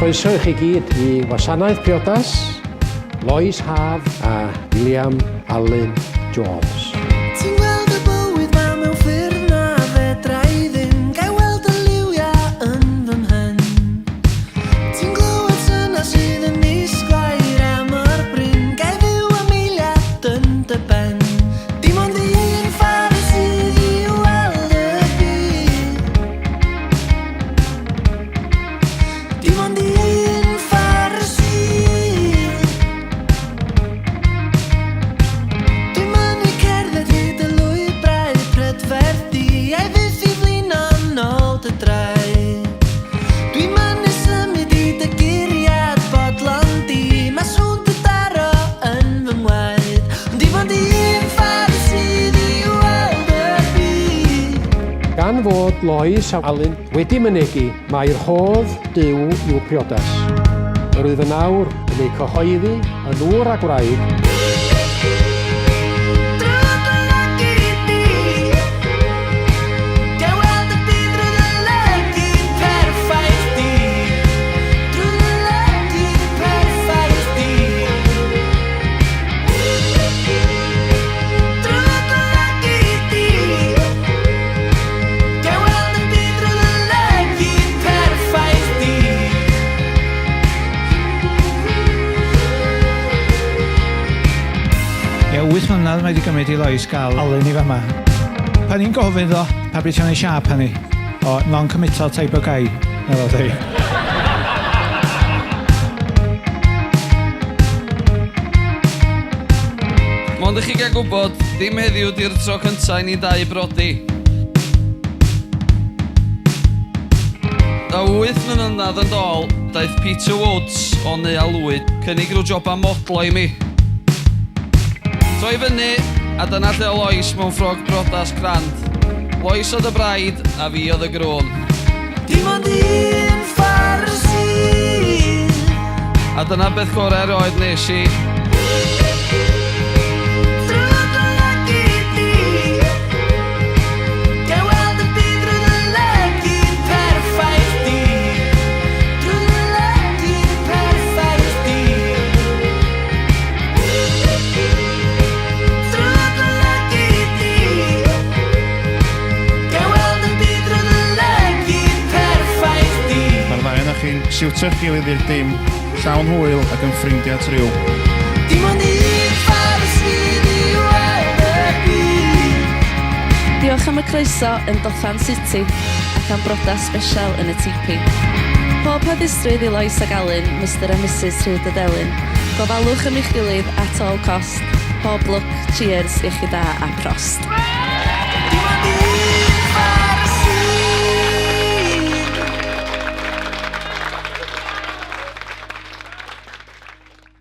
Croeso i chi gyd i Wasanaeth Priodas, Lois Haf a William Allen Jones. Ti'n gweld y bywyd ma mewn ffyrdd na fedra i ddim Gai weld y liwiau yn fy mhen Ti'n glywed syna sydd yn isglair am yr bryn Gai fyw am eiliad yn dy ben Dim ond un ffordd sydd i weld y byd Dim ond un ffordd sydd Dim ond i cerdded hyd y lwybrau prydferdi Ai fydd i flino nôl dy drai Dwi'n mynd i symud i dy guriad bodlon di Mae sŵn dy daro yn fy ngwaed Ond dim ond un ffordd sydd i weld y byd Gan fod Lois a Allen wedi mynegu, mae'r hodd duw i'w priodas. Yr wyf yn awr yn ei cyhoeddi yn ŵr a gwraig Drwy dy lygu di Gai weld y byd drwy dy lygu perffaith di Drwy dy lygu perffaith di Drwy dy lygu di Gai weld y byd drwy dy lygu perffaith di Ie, 8 mlynedd mae wedi gymryd i Lois gael Allen i fama. Pan ni'n gofyn ddo, pa beth o'n ei siap hynny? O, non-committal type o guy, na fo dweud. Mond i chi gael gwybod, dim heddiw di'r tro cyntaf i ni dau brodi. A 8 mlynedd yn dol, daeth Peter Woods o Nea Lwyd cynnig rhyw joba modlo i mi. Troi fyny, a dyna lle o Lois mewn ffrog brodas crand. Lois oedd y braid, a fi oedd y grôn. Dim ond un ffordd sydd A dyna beth gorau erioed nes i. Drwy dy lygu di Gai weld y byd drwy dy lygu perffaith di Drwy dy lygu perffaith di Drwy dy lygu di Gai weld y byd drwy dy lygu perffaith di Mae'r ddau yna chi'n siwtio'ch gilydd i'r dim, llawn hwyl ac yn ffrindiau triw. Dim ond un ffordd sydd i weld y byd Diolch am y croeso yn Dothan City ac am brodas sbesial yn y tipi. Pob heddistrwydd i Lois ac Allen, Mr a Mrs Rhyd y Delyn. Gofalwch am eich gilydd at all cost. Pob lwc, cheers, i chi da a prost.